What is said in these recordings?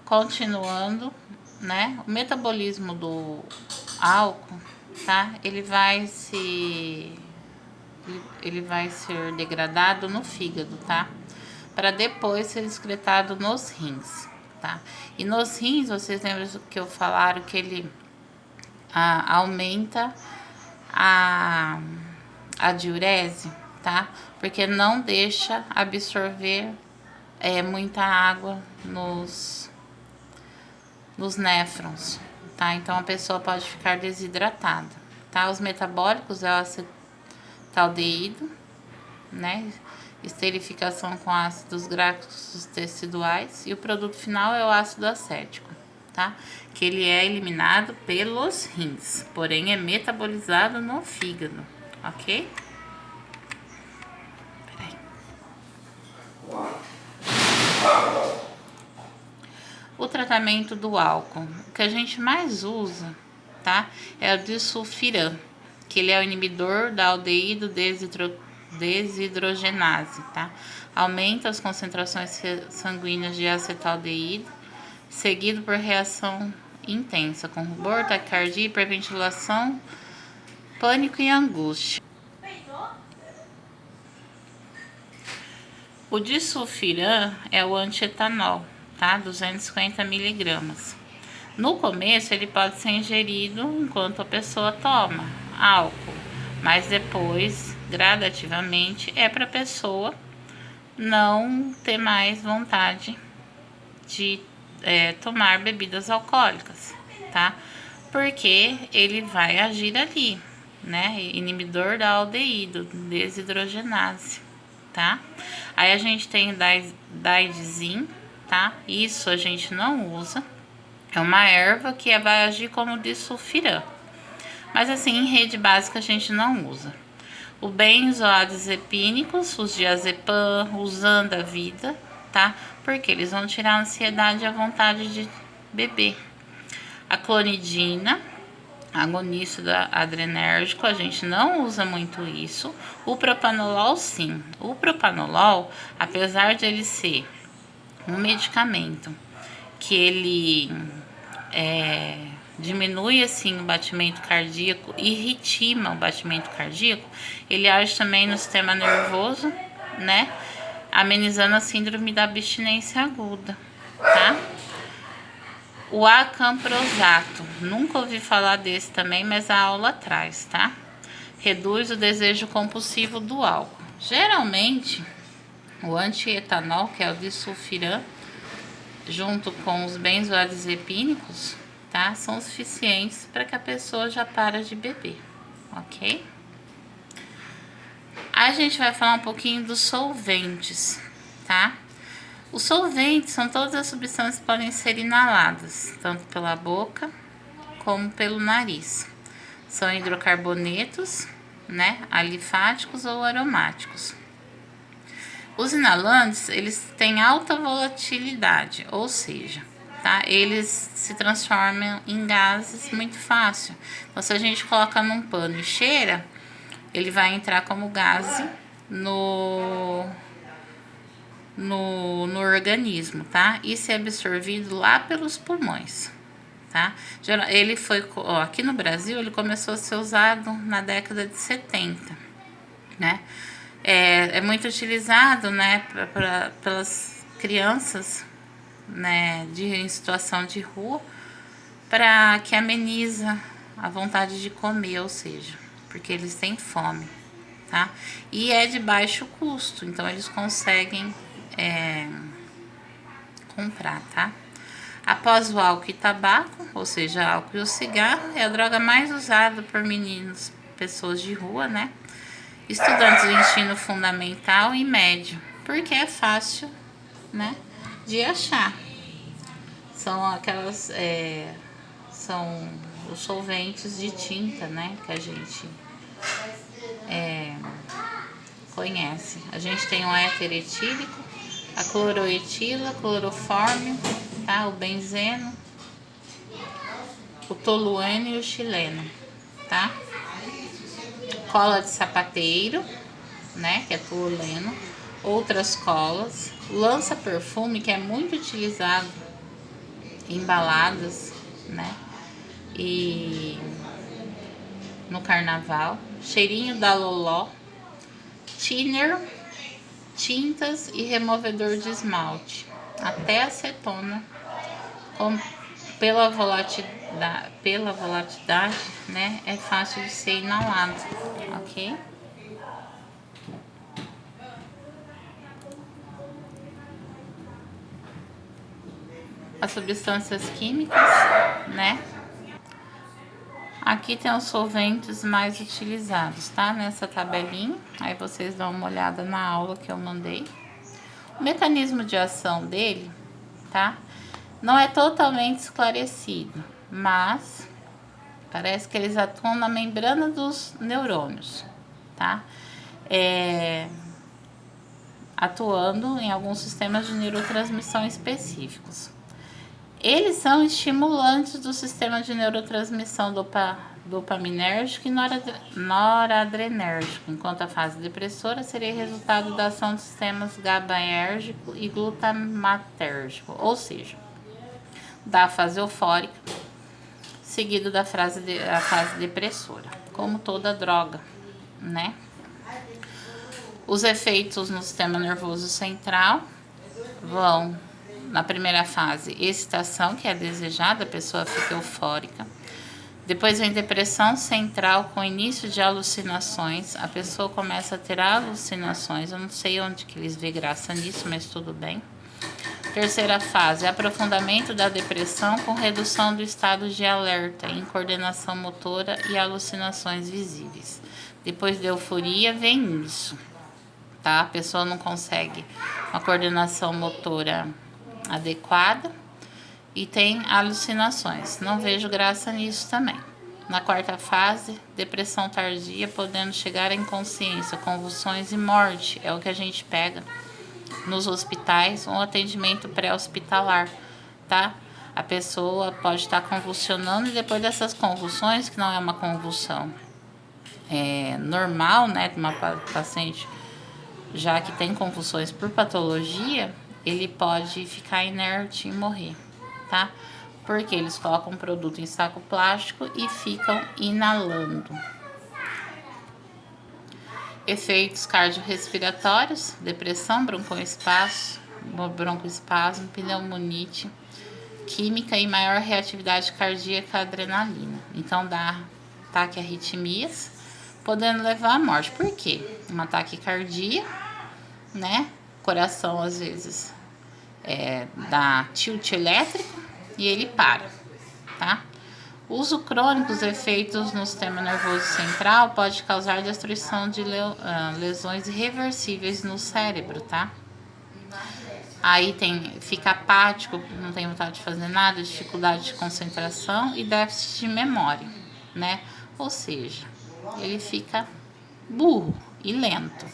Continuando, né? O metabolismo do álcool, tá? Ele vai ser degradado no fígado, tá? Para depois ser excretado nos rins, tá? E nos rins, vocês lembram que eu falaram que ele aumenta a diurese, tá? Porque não deixa absorver muita água nos néfrons, tá? Então a pessoa pode ficar desidratada, tá? Os metabólicos é o acetaldeído, né? Esterificação com ácidos graxos teciduais, e o produto final é o ácido acético, tá? Que ele é eliminado pelos rins, porém é metabolizado no fígado, ok? Peraí. O tratamento do álcool, o que a gente mais usa, tá? É o disulfiram, que ele é o inibidor da aldeído desidrogenase, tá? Aumenta as concentrações sanguíneas de acetaldeído, seguido por reação intensa, com rubor, taquicardia, hiperventilação, pânico e angústia. O disulfiram é o antietanol, tá? 250 miligramas. No começo, ele pode ser ingerido enquanto a pessoa toma álcool, mas depois, gradativamente, é para a pessoa não ter mais vontade de tomar bebidas alcoólicas, tá? Porque ele vai agir ali, né? Inibidor da aldeído, desidrogenase, tá? Aí a gente tem o daidizin, tá? Isso a gente não usa. É uma erva que vai agir como disulfiram. Mas assim, em rede básica a gente não usa. O benzodiazepínicos, os diazepam, os andavida, tá? Porque eles vão tirar a ansiedade e a vontade de beber. A clonidina, agonista adrenérgico, a gente não usa muito isso. O propanolol, sim. O propanolol, apesar de ele ser um medicamento que ele diminui assim o batimento cardíaco e ritma o batimento cardíaco, ele age também no sistema nervoso, né? Amenizando a síndrome da abstinência aguda, tá? O acamprosato, nunca ouvi falar desse também, mas a aula traz, tá? Reduz o desejo compulsivo do álcool. Geralmente, o antietanol, que é o disulfiram, junto com os benzodiazepínicos, tá? São suficientes para que a pessoa já para de beber, ok? A gente vai falar um pouquinho dos solventes, tá? Os solventes são todas as substâncias que podem ser inaladas, tanto pela boca como pelo nariz. São hidrocarbonetos, né? Alifáticos ou aromáticos. Os inalantes, eles têm alta volatilidade, ou seja, tá? Eles se transformam em gases muito fácil. Então, se a gente coloca num pano e cheira, ele vai entrar como gás no organismo, tá? E ser absorvido lá pelos pulmões, tá? Ele foi, aqui no Brasil, ele começou a ser usado na década de 70, né? É muito utilizado, né, pelas crianças, né, em situação de rua, para que ameniza a vontade de comer, ou seja, porque eles têm fome, tá? E é de baixo custo, então eles conseguem comprar, tá? Após o álcool e tabaco, ou seja, álcool e o cigarro, é a droga mais usada por meninos, pessoas de rua, né? Estudantes do ensino fundamental e médio, porque é fácil, né, de achar. São aquelas, são os solventes de tinta, né, que a gente conhece. A gente tem o éter etílico, a cloroetila, clorofórmio, tá, o benzeno, o tolueno e o xileno, tá? Cola de sapateiro, né, que é tolueno, outras colas, lança-perfume, que é muito utilizado em baladas, né? E no carnaval, cheirinho da Loló, thinner, tintas e removedor de esmalte, até acetona, pela volatilidade, né, é fácil de ser inalado, ok? As substâncias químicas, né? Aqui tem os solventes mais utilizados, tá? Nessa tabelinha, aí vocês dão uma olhada na aula que eu mandei. O mecanismo de ação dele, tá? Não é totalmente esclarecido, mas parece que eles atuam na membrana dos neurônios, tá? Atuando em alguns sistemas de neurotransmissão específicos. Eles são estimulantes do sistema de neurotransmissão dopaminérgico e noradrenérgico, enquanto a fase depressora seria resultado da ação dos sistemas GABAérgico e glutamatérgico, ou seja, da fase eufórica, seguido da fase depressora, como toda droga, né? Os efeitos no sistema nervoso central vão, na primeira fase, excitação, que é desejada, a pessoa fica eufórica. Depois vem depressão central com início de alucinações. A pessoa começa a ter alucinações. Eu não sei onde que eles vê graça nisso, mas tudo bem. Terceira fase, aprofundamento da depressão com redução do estado de alerta, incoordenação motora e alucinações visíveis. Depois da euforia vem isso, tá? A pessoa não consegue uma coordenação motora adequada e tem alucinações. Não vejo graça nisso também. Na quarta fase, depressão tardia, podendo chegar à inconsciência, convulsões e morte. É o que a gente pega nos hospitais, um atendimento pré-hospitalar, tá? A pessoa pode estar convulsionando e depois dessas convulsões, que não é uma convulsão normal, né, de uma paciente já que tem convulsões por patologia, ele pode ficar inerte e morrer, tá? Porque eles colocam um produto em saco plástico e ficam inalando. Efeitos cardiorrespiratórios, depressão, broncoespasmo, pneumonite, química e maior reatividade cardíaca à adrenalina. Então dá taquiarritmias, podendo levar à morte. Por quê? Uma taquicardia, né? Coração às vezes dá tilt elétrico e ele para, tá? Uso crônico dos efeitos no sistema nervoso central pode causar destruição de lesões irreversíveis no cérebro, tá? Aí fica apático, não tem vontade de fazer nada, dificuldade de concentração e déficit de memória, né? Ou seja, ele fica burro e lento,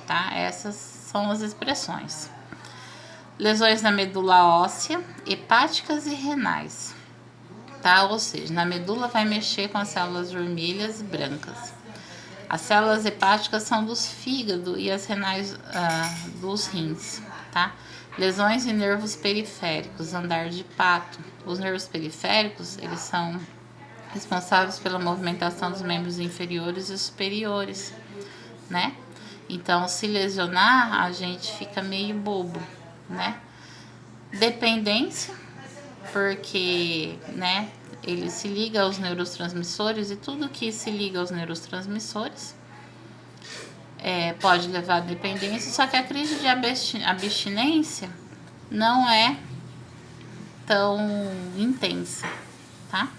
tá? Essas são as expressões. Lesões na medula óssea, hepáticas e renais, tá? Ou seja, na medula vai mexer com as células vermelhas e brancas. As células hepáticas são dos fígado e as renais dos rins, tá? Lesões em nervos periféricos, andar de pato. Os nervos periféricos, eles são responsáveis pela movimentação dos membros inferiores e superiores, né? Então, se lesionar, a gente fica meio bobo, né? Dependência, porque, né, ele se liga aos neurotransmissores e tudo que se liga aos neurotransmissores pode levar à dependência, só que a crise de abstinência não é tão intensa, tá?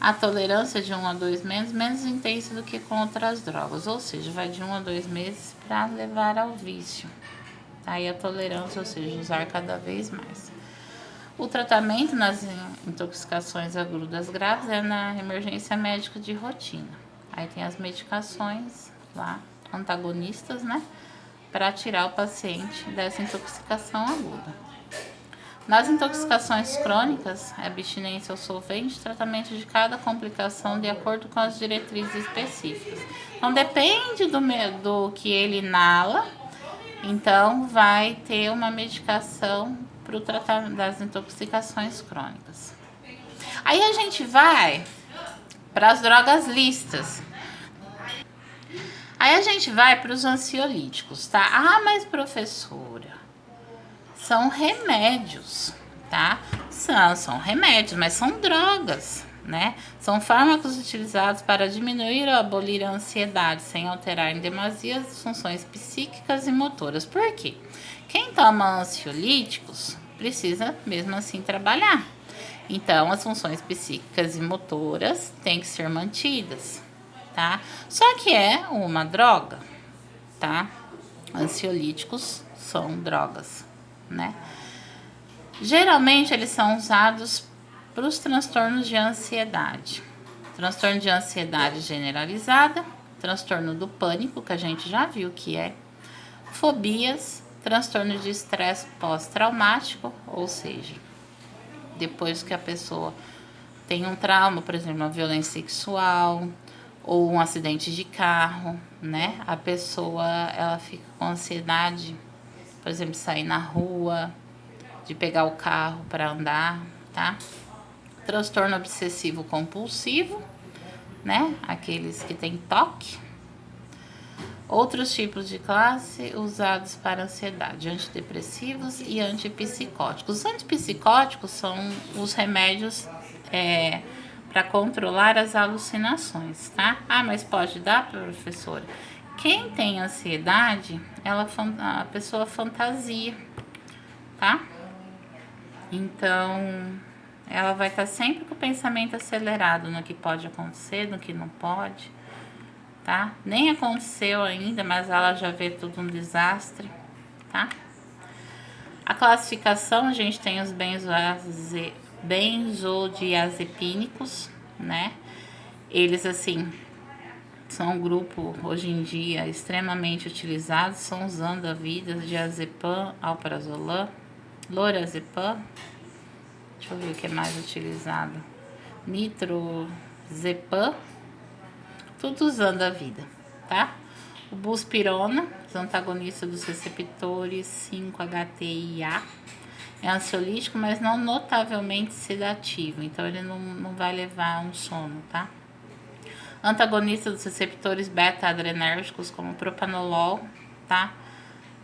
A tolerância de 1 a 2 meses, menos intensa do que com outras drogas, ou seja, vai de 1 a 2 meses para levar ao vício. Aí a tolerância, ou seja, usar cada vez mais. O tratamento nas intoxicações agudas graves é na emergência médica de rotina. Aí tem as medicações lá, antagonistas, né? Para tirar o paciente dessa intoxicação aguda. Nas intoxicações crônicas, abstinência ao solvente, tratamento de cada complicação de acordo com as diretrizes específicas. Então, depende do que ele inala, Então, vai ter uma medicação para o tratamento das intoxicações crônicas. Aí a gente vai para as drogas listas. Aí a gente vai para os ansiolíticos, tá? Ah, mas professora, são remédios, tá? São remédios, mas são drogas, né? São fármacos utilizados para diminuir ou abolir a ansiedade, sem alterar em demasia as funções psíquicas e motoras. Por quê? Quem toma ansiolíticos precisa mesmo assim trabalhar. Então, as funções psíquicas e motoras têm que ser mantidas, tá? Só que é uma droga, tá? Ansiolíticos são drogas, né? Geralmente, eles são usados para os transtornos de ansiedade. Transtorno de ansiedade generalizada, transtorno do pânico, que a gente já viu que é, fobias, transtorno de estresse pós-traumático, ou seja, depois que a pessoa tem um trauma, por exemplo, uma violência sexual ou um acidente de carro, né? A pessoa, ela fica com ansiedade, por exemplo, de sair na rua, de pegar o carro para andar, tá? Transtorno obsessivo compulsivo, né? Aqueles que têm toque. Outros tipos de classe usados para ansiedade, antidepressivos e antipsicóticos. Os antipsicóticos são os remédios para controlar as alucinações, tá? Ah, mas pode dar, professora? Quem tem ansiedade, a pessoa fantasia, tá? Então, ela vai estar sempre com o pensamento acelerado no que pode acontecer, no que não pode, tá? Nem aconteceu ainda, mas ela já vê tudo um desastre, tá? A classificação, a gente tem os benzodiazepínicos, né? Eles, assim, são um grupo, hoje em dia, extremamente utilizado, são os andavidas, diazepam, alprazolam, lorazepam, deixa eu ver o que é mais utilizado, nitrozepam, tudo usando a vida, tá? O buspirona, os antagonistas dos receptores 5-HTIA, é ansiolítico, mas não notavelmente sedativo, então ele não vai levar a um sono, tá? Antagonista dos receptores beta-adrenérgicos, como propanolol, tá?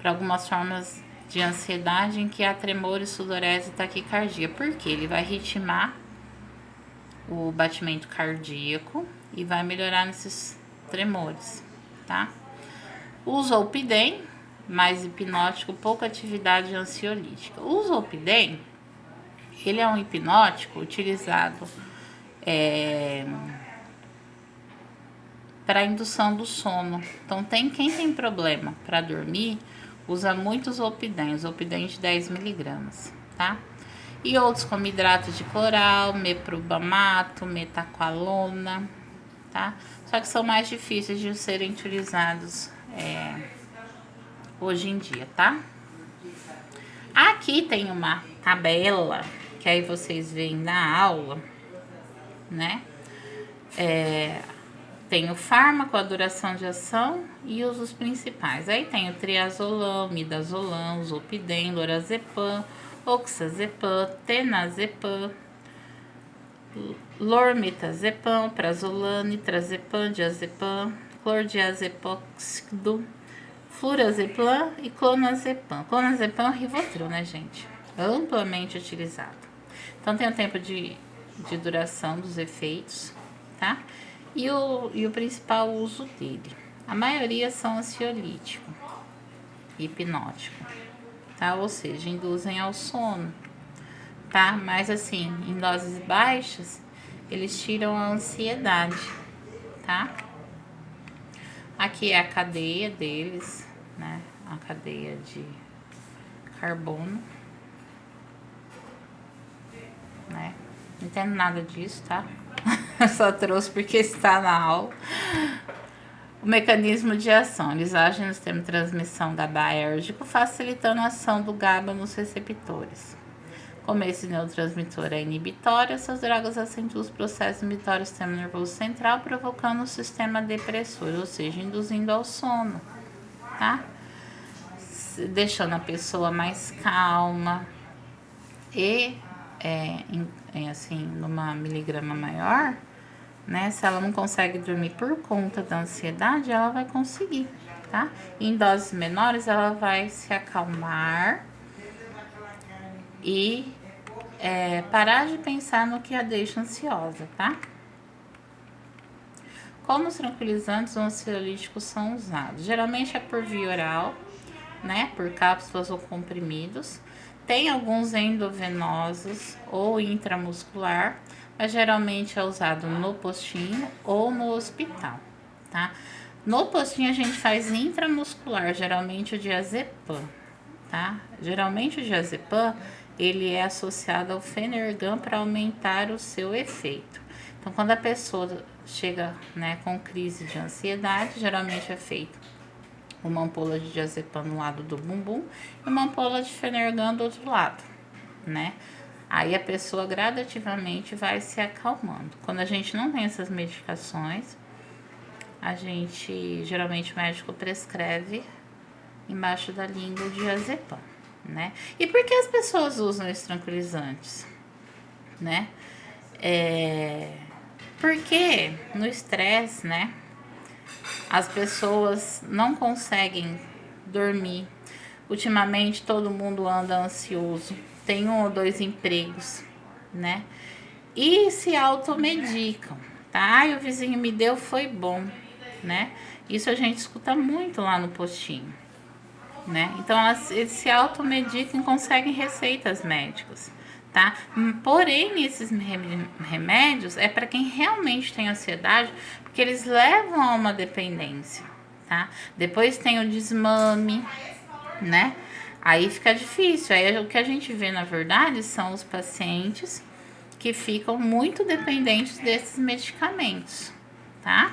Para algumas formas de ansiedade em que há tremores, sudorese e taquicardia. Por quê? Ele vai ritmar o batimento cardíaco e vai melhorar nesses tremores, tá? O zolpidem, mais hipnótico, pouca atividade ansiolítica. O zolpidem, ele é um hipnótico utilizado para indução do sono. Então, quem tem problema para dormir, usa muito zolpidem de 10 miligramas, tá? E outros como hidrato de cloral, meprobamato, metaqualona, tá? Só que são mais difíceis de serem utilizados hoje em dia, tá? Aqui tem uma tabela, que aí vocês veem na aula, né? Tem o fármaco, a duração de ação e usos principais. Aí tem o triazolam, midazolam, zolpidem, lorazepam, oxazepam, tenazepam, lormetazepam, prazolam, nitrazepam, diazepam, clordiazepóxido, flurazepam e clonazepam. Clonazepam é o Rivotril, né, gente? Amplamente utilizado. Então, tem o tempo de duração dos efeitos, tá? E o principal uso dele. A maioria são ansiolítico, hipnótico, tá? Ou seja, induzem ao sono, tá? Mas assim, em doses baixas, eles tiram a ansiedade, tá? Aqui é a cadeia deles, né? A cadeia de carbono, né? Não entendo nada disso, tá? Só trouxe porque está na aula. O mecanismo de ação. Eles agem no sistema de transmissão GABAérgico, facilitando a ação do GABA nos receptores. Como esse neurotransmissor é inibitório, essas drogas acentuam os processos inibitórios do sistema nervoso central, provocando o sistema depressor, ou seja, induzindo ao sono, tá? deixando a pessoa mais calma e assim, numa miligrama maior, né? Se ela não consegue dormir por conta da ansiedade, ela vai conseguir, tá? Em doses menores, ela vai se acalmar e parar de pensar no que a deixa ansiosa, tá? Como os tranquilizantes ou ansiolíticos são usados? Geralmente é por via oral, né? Por cápsulas ou comprimidos. Tem alguns endovenosos ou intramuscular, mas geralmente é usado no postinho ou no hospital, tá? No postinho a gente faz intramuscular, geralmente o diazepam, tá? Geralmente o diazepam, ele é associado ao Phenergan para aumentar o seu efeito. Então, quando a pessoa chega, né, com crise de ansiedade, geralmente é feito uma ampola de diazepam no lado do bumbum e uma ampola de Phenergan do outro lado, né? Aí a pessoa gradativamente vai se acalmando. Quando a gente não tem essas medicações, geralmente o médico prescreve embaixo da língua o diazepam, né? E por que as pessoas usam esses tranquilizantes, né? Porque no estresse, né, as pessoas não conseguem dormir. Ultimamente todo mundo anda ansioso, tem 1 ou 2 empregos, né? E se automedicam, tá? Ai, o vizinho me deu, foi bom, né? Isso a gente escuta muito lá no postinho, né? Então eles se automedicam e conseguem receitas médicas, tá? Porém, esses remédios é para quem realmente tem ansiedade, porque eles levam a uma dependência, tá? Depois tem o desmame, né? Aí fica difícil. Aí o que a gente vê, na verdade, são os pacientes que ficam muito dependentes desses medicamentos, tá?